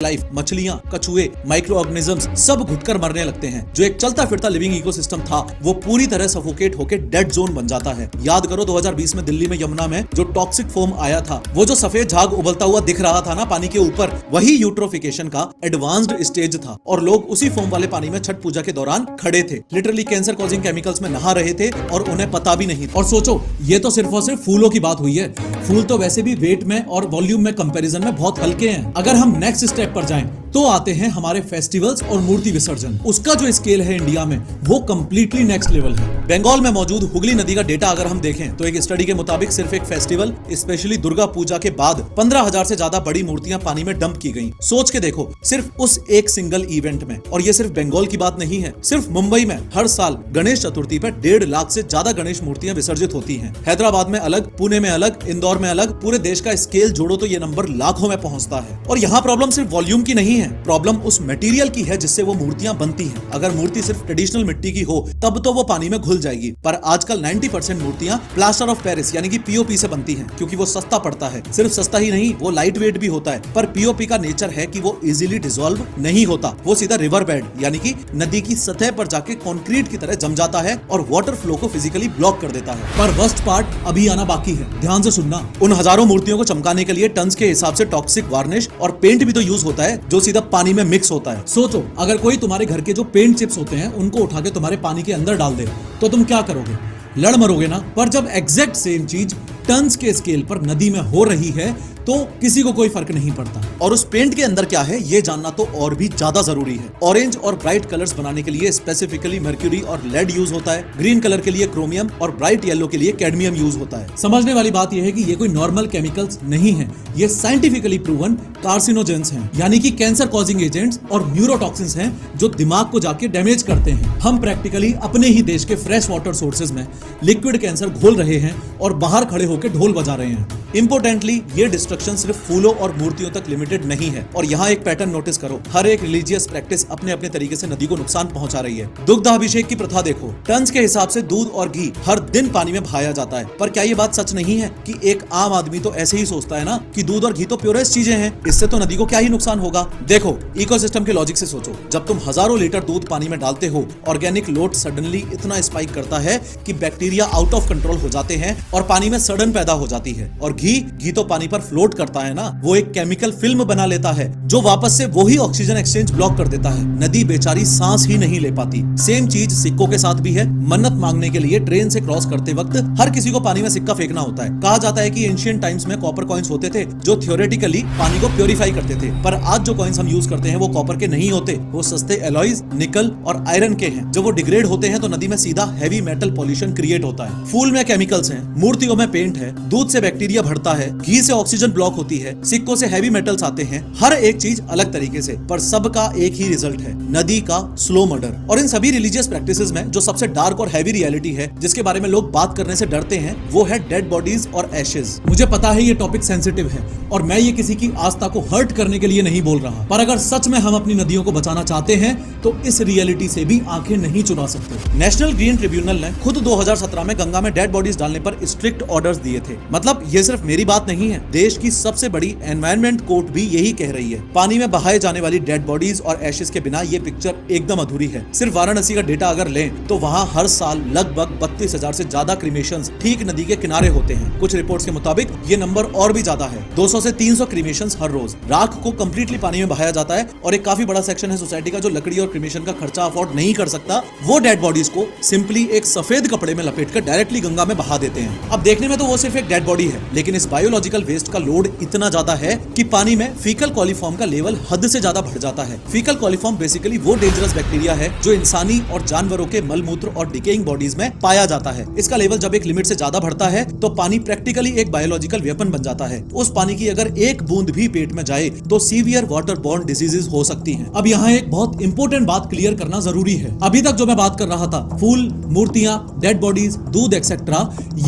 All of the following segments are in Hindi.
लाइफ, मछलियां, कछुए, माइक्रो ऑर्गेनिजम्स सब घुटकर मरने लगते हैं। जो एक चलता फिरता लिविंग इकोसिस्टम था वो पूरी तरह सफोकेट होकर डेड जोन बन जाता है। याद करो 2020 में दिल्ली में यमुना में जो टॉक्सिक फोम आया था, वो जो सफेद झाग उबलता हुआ दिख रहा था ना पानी के ऊपर, वही यूट्रोफिकेशन का एडवांस्ड स्टेज था और लोग उसी फोम वाले पानी में छठ पूजा के दौरान खड़े थे, लिटरली कैंसर कॉजिंग केमिकल्स में नहा रहे थे और उन्हें पता भी नहीं। और सोचो, ये तो सिर्फ और सिर्फ फूलों की बात हुई है। फूल तो वैसे भी वेट में और वॉल्यूम में कंपैरिजन में बहुत हल्के हैं। अगर हम नेक्स्ट स्टेप पर जाएं तो आते हैं हमारे फेस्टिवल्स और मूर्ति विसर्जन। उसका जो स्केल है इंडिया में वो कंप्लीटली नेक्स्ट लेवल है। बंगाल में मौजूद हुगली नदी का डेटा अगर हम देखें तो एक स्टडी के मुताबिक सिर्फ एक फेस्टिवल स्पेशली दुर्गा पूजा के बाद 15,000 से ज्यादा बड़ी मूर्तियां पानी में डंप की गईं। सोच के देखो, सिर्फ उस एक सिंगल इवेंट में। और ये सिर्फ बंगाल की बात नहीं है, सिर्फ मुंबई में हर साल गणेश चतुर्थी पर 1.5 लाख से ज्यादा गणेश मूर्तियां विसर्जित होती हैं। हैदराबाद में अलग, पुणे में अलग, इंदौर में अलग, पूरे देश का स्केल जोड़ो तो ये नंबर लाखों में पहुंचता है। और यहाँ प्रॉब्लम सिर्फ वॉल्यूम की नहीं है, प्रॉब्लम उस मटेरियल की है जिससे वो मूर्तियां बनती हैं। अगर मूर्ति सिर्फ ट्रेडिशनल मिट्टी की हो तब तो वो पानी में घुल जाएगी, पर आजकल 90% मूर्तियां प्लास्टर ऑफ पेरिस यानी कि पीओपी से बनती हैं, क्योंकि वो सस्ता पड़ता है। सिर्फ सस्ता ही नहीं, वो लाइट वेट भी होता है। पर पीओपी का नेचर है कि वो इजीली डिसॉल्व नहीं होता, वो सीधा रिवर बेड यानी कि नदी की सतह पर जाके कंक्रीट की तरह जम जाता है और वाटर फ्लो को फिजिकली ब्लॉक कर देता है। पर वर्स्ट पार्ट अभी आना बाकी है, ध्यान से सुनना। उन हजारों मूर्तियों को चमकाने के लिए टन्स के हिसाब से टॉक्सिक वार्निश और पेंट भी तो यूज होता है, जो सीधा पानी में मिक्स होता है। सोचो, अगर कोई तुम्हारे घर के जो पेंट चिप्स होते हैं उनको उठा के तुम्हारे पानी के अंदर डाल दे तो तुम क्या करोगे? लड़ मरोगे ना। पर जब एग्जैक्ट सेम चीज टन्स के स्केल पर नदी में हो रही है तो किसी को कोई फर्क नहीं पड़ता। और उस पेंट के अंदर क्या है ये जानना तो और भी ज्यादा जरूरी है। ऑरेंज और ब्राइट कलर्स बनाने के लिए स्पेसिफिकली मर्क्यूरी और लेड यूज होता है। ग्रीन कलर के लिए क्रोमियम और ब्राइट येलो के लिए कैडमियम यूज होता है। समझने वाली बात यह है कि ये कोई नॉर्मल केमिकल्स नहीं है, ये साइंटिफिकली प्रूवन कार्सिनोजेंस हैं, यानी कि कैंसर कॉजिंग एजेंट्स और न्यूरोटॉक्सिन्स हैं जो दिमाग को जाके डैमेज करते हैं। हम प्रैक्टिकली अपने ही देश के फ्रेश वाटर सोर्सेज में लिक्विड कैंसर घोल रहे हैं और बाहर खड़े होकर ढोल बजा रहे हैं। इंपोर्टेंटली ये डिस्ट्रक्शन सिर्फ फूलों और मूर्तियों तक लिमिटेड नहीं है। और यहाँ एक पैटर्न नोटिस करो, हर एक रिलीजियस प्रैक्टिस अपने अपने तरीके से नदी को नुकसान पहुंचा रही है। दुग्धाभिषेक की प्रथा देखो, टन्स के हिसाब से दूध और घी हर दिन पानी में बहाया जाता है। पर क्या ये बात सच नहीं है कि एक आम आदमी तो ऐसे ही सोचता है ना कि दूध और घी तो प्योरेस्ट चीजें हैं, इससे तो नदी को क्या ही नुकसान होगा। देखो, इकोसिस्टम के लॉजिक से सोचो, जब तुम हजारों लीटर दूध पानी में डालते हो, ऑर्गेनिक लोड सडनली इतना स्पाइक करता है कि बैक्टीरिया आउट ऑफ कंट्रोल हो जाते हैं और पानी में सड़न पैदा हो जाती है। और घी तो पानी पर फ्लोट करता है ना, वो एक केमिकल फिल्म बना लेता है जो वापस से वही ऑक्सीजन एक्सचेंज ब्लॉक कर देता है। नदी बेचारी सांस ही नहीं ले पाती। सेम चीज सिक्कों के साथ भी है। मन्नत मांगने के लिए ट्रेन से क्रॉस करते वक्त हर किसी को पानी में सिक्का फेंकना होता है। कहा जाता है कि एंशिएंट टाइम्स में कॉपर कॉइंस होते थे जो थियोरेटिकली पानी को प्योरीफाई करते थे, पर आज जो कॉइंस हम यूज करते हैं वो कॉपर के नहीं होते, वो सस्ते एलॉयज, निकल और आयरन के हैं। जब वो डिग्रेड होते हैं तो नदी में सीधा हैवी मेटल पॉल्यूशन क्रिएट होता है। फूल में केमिकल्स हैं, मूर्तियों में पेंट है, दूध से बैक्टीरिया बढ़ता है, घी से ऑक्सीजन ब्लॉक होती है, सिक्कों से हैवी मेटल्स आते हैं। हर एक चीज अलग तरीके से, पर सबका एक ही रिजल्ट है, नदी का स्लो मर्डर। और इन सभी रिलीजियस प्रैक्टिसेस में जो सबसे डार्क और हैवी रियलिटी है जिसके बारे में लोग बात करने से डरते हैं, वो है डेड बॉडीज और एशेज। मुझे पता है ये टॉपिक सेंसिटिव है और मैं ये किसी की आस्था को हर्ट करने के लिए नहीं बोल रहा, पर अगर सच में हम अपनी नदियों को बचाना चाहते हैं तो इस रियलिटी से भी आंखें नहीं चुरा सकते। नेशनल ग्रीन ट्रिब्यूनल ने खुद 2017 में गंगा में डेड बॉडीज डालने पर स्ट्रिक्ट ऑर्डर्स दिए थे। मतलब ये सिर्फ मेरी बात नहीं है, देश की सबसे बड़ी एनवायरनमेंट कोर्ट भी यही कह रही है। पानी में बहाए जाने वाली डेड बॉडीज और एशेज के बिना ये पिक्चर एकदम अधूरी है। सिर्फ वाराणसी का डेटा अगर लें तो वहाँ हर साल लगभग 32,000 से ज्यादा क्रीमेशंस ठीक नदी के किनारे होते हैं। कुछ रिपोर्ट्स के मुताबिक ये नंबर और भी ज्यादा है, 200 से 300 क्रीमेशंस हर रोज। राख को कंप्लीटली पानी में बहाया जाता है और एक काफी बड़ा सेक्शन है सोसाइटी का जो लकड़ी और क्रीमेशन का खर्चा अफोर्ड नहीं कर सकता, वो डेड बॉडीज को सिंपली एक सफेद कपड़े में लपेटकर डायरेक्टली गंगा में बहा देते हैं। अब देखने में तो वो सिर्फ एक डेड बॉडी है, लेकिन इस बायोलॉजिकल वेस्ट का लोड इतना ज्यादा है कि पानी में फीकल कॉलीफॉर्म का लेवल हद से ज्यादा बढ़ जाता है। फीकल कॉलीफॉर्म बेसिकली वो डेंजरस बैक्टीरिया है जो इंसानी और जानवरों के मलमूत्र और डिकेइंग बॉडीज में पाया जाता है। इसका लेवल जब एक लिमिट से ज्यादा बढ़ता है तो पानी प्रैक्टिकली एक बायोलॉजिकल वेपन बन जाता है। उस पानी की अगर एक बूंद भी पेट में जाए तो सीवियर वाटर बॉर्न डिजीजेस हो सकती हैं। अब यहाँ एक बहुत इंपॉर्टेंट बात क्लियर करना जरूरी है। अभी तक जो मैं बात कर रहा था, फूल, मूर्तियां, डेड बॉडीज, दूध एक्सेट्रा,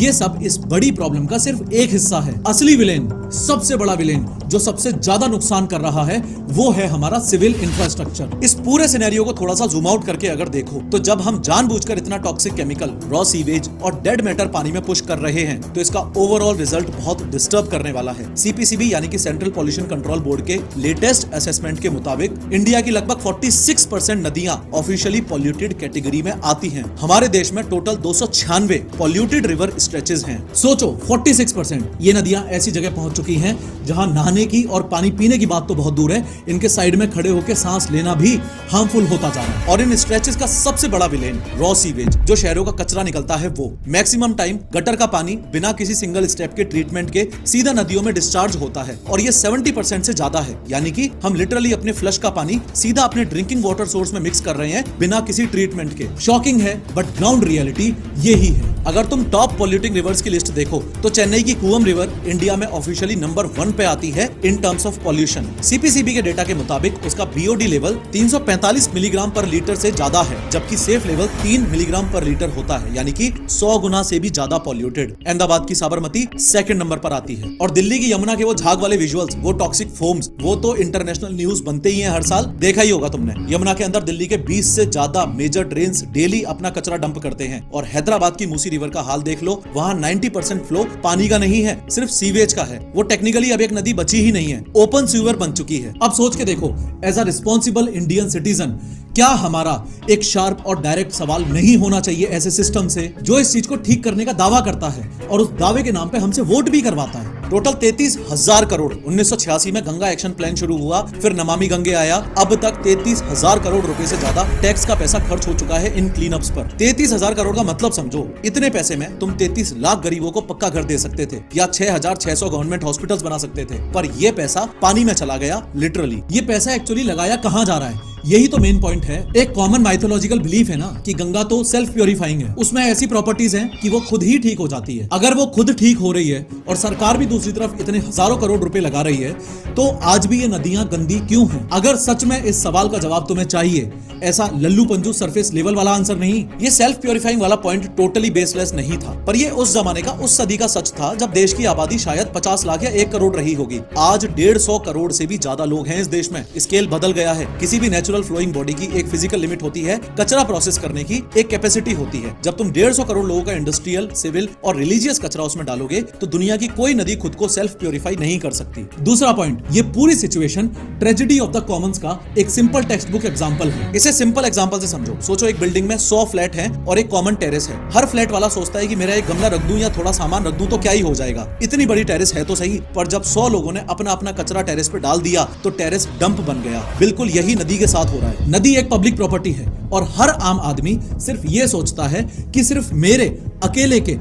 ये सब इस बड़ी प्रॉब्लम का सिर्फ एक हिस्सा है। असली विलेन सबसे बड़ा विलेन जो सबसे ज्यादा नुकसान कर रहा है वो है हमारा सिविल इंफ्रास्ट्रक्चर। इस पूरे सिनेरियो को थोड़ा सा जूम आउट करके अगर देखो तो जब हम जानबूझकर इतना टॉक्सिक केमिकल, रॉ सीवेज और डेड मैटर पानी में पुश कर रहे हैं तो इसका ओवरऑल रिजल्ट बहुत डिस्टर्ब करने वाला है। सीपीसीबी यानी कि सेंट्रल पॉल्यूशन कंट्रोल बोर्ड के लेटेस्ट असेसमेंट के मुताबिक इंडिया की लगभग 46% नदियां ऑफिशियली पॉल्यूटेड कैटेगरी में आती हैं। हमारे देश में टोटल 296 पॉल्यूटेड रिवर स्ट्रेचेस हैं। सोचो 46% ये नदियां ऐसी जगह पहुंच चुकी हैं जहां नहाने की और पानी पीने की बात तो बहुत दूर है, इनके साइड में खड़े होकर सांस लेना भी हार्मफुल होता जा रहा है। और इन स्ट्रेचेस का सबसे बड़ा विलेन रॉ सीवेज, जो शहरों का कचरा निकलता है वो मैक्सिमम टाइम गटर का पानी बिना किसी सिंगल स्टेप के ट्रीटमेंट के सीधा नदियों में डिस्चार्ज होता है और ये 70% से ज्यादा है। यानी कि हम लिटरली अपने फ्लश का पानी सीधा अपने ड्रिंकिंग वाटर सोर्स में मिक्स कर रहे हैं बिना किसी ट्रीटमेंट के। शॉकिंग है बट ग्राउंड रियलिटी यही है। अगर तुम टॉप पॉल्यूटिंग रिवर्स की लिस्ट देखो तो चेन्नई की कुवम रिवर इंडिया में ऑफिशियली नंबर 1 पे आती है in terms of pollution. CPCB के डेटा के मुताबिक उसका बीओडी लेवल 345 मिलीग्राम पर लीटर से ज्यादा है, जबकि सेफ लेवल 3 मिलीग्राम पर लीटर होता है, यानी कि 100 गुना से भी ज्यादा पॉल्यूटेड। अहमदाबाद की साबरमती सेकंड नंबर पर आती है और दिल्ली की यमुना के वो झाग वाले विजुअल्स, वो टॉक्सिक फोम्स, वो तो इंटरनेशनल न्यूज बनते ही हैं हर साल। देखा ही होगा तुमने, यमुना के अंदर दिल्ली के 20 से ज्यादा मेजर ड्रेन्स डेली अपना कचरा डंप करते हैं। और हैदराबाद की मूसी रिवर का हाल देख लो, वहाँ 90% फ्लो पानी का नहीं है, सिर्फ सीवेज का है। वो टेक्निकली अब एक नदी बची ही नहीं है, ओपन सीवर बन चुकी है। अब सोच के देखो, as a responsible Indian citizen क्या हमारा एक शार्प और डायरेक्ट सवाल नहीं होना चाहिए ऐसे सिस्टम से जो इस चीज को ठीक करने का दावा करता है और उस दावे के नाम पे हमसे वोट भी करवाता है। टोटल 33,000 करोड़ 1986 में गंगा एक्शन प्लान शुरू हुआ, फिर नमामि गंगे आया, अब तक 33,000 करोड़ रुपए से ज्यादा टैक्स का पैसा खर्च हो चुका है इन क्लीनअप्स पर। 33,000 करोड़ का मतलब समझो, इतने पैसे में तुम 33 लाख गरीबों को पक्का घर दे सकते थे या 6,600 गवर्नमेंट हॉस्पिटल्स बना सकते थे, पर यह पैसा पानी में चला गया लिटरली। ये पैसा एक्चुअली लगाया कहां जा रहा है, यही तो मेन पॉइंट है। एक कॉमन माइथोलॉजिकल बिलीफ है ना कि गंगा तो सेल्फ प्योरीफाइंग है, उसमें ऐसी प्रॉपर्टीज हैं कि वो खुद ही ठीक हो जाती है। अगर वो खुद ठीक हो रही है और सरकार भी दूसरी तरफ इतने हजारों करोड़ रुपए लगा रही है तो आज भी ये नदियां गंदी क्यों हैं? अगर सच में इस सवाल का जवाब तुम्हें चाहिए, ऐसा लल्लू पंजू सरफेस लेवल वाला आंसर नहीं, ये सेल्फ प्योरीफाइंग वाला पॉइंट टोटली बेसलेस नहीं था, पर ये उस जमाने का, उस सदी का सच था जब देश की आबादी शायद 50 लाख या 1 करोड़ रही होगी। आज 150 करोड़ से भी ज्यादा लोग हैं इस देश में। स्केल बदल गया है। किसी भी नेचुरल फ्लोइंग बॉडी की एक फिजिकल लिमिट होती है, कचरा प्रोसेस करने की एक कैपेसिटी होती है। जब तुम 150 करोड़ लोगों का इंडस्ट्रियल, सिविल और रिलीजियस कचरा उसमें डालोगे तो दुनिया की कोई नदी खुद को सेल्फ प्योरीफाई नहीं कर सकती। दूसरा पॉइंट, ये पूरी situation tragedy of the Commons का एक सिंपल टेक्स्ट बुक एग्जांपल है। इसे सिंपल एग्जांपल से समझो। सोचो एक बिल्डिंग में 100 फ्लैट हैं और एक कॉमन टेरेस है। हर फ्लैट वाला सोचता है कि मेरा एक गमला रख दूं या थोड़ा सामान रख दूं तो क्या ही हो जाएगा, इतनी बड़ी टेरेस है तो सही। पर जब 100 लोगों ने अपना अपना कचरा टेरेस पे डाल दिया तो टेरेस डंप बन गया। बिल्कुल यही नदी के साथ हो रहा है। नदी एक पब्लिक प्रॉपर्टी है और हर आम आदमी सिर्फ ये सोचता है कि सिर्फ मेरे अकेले के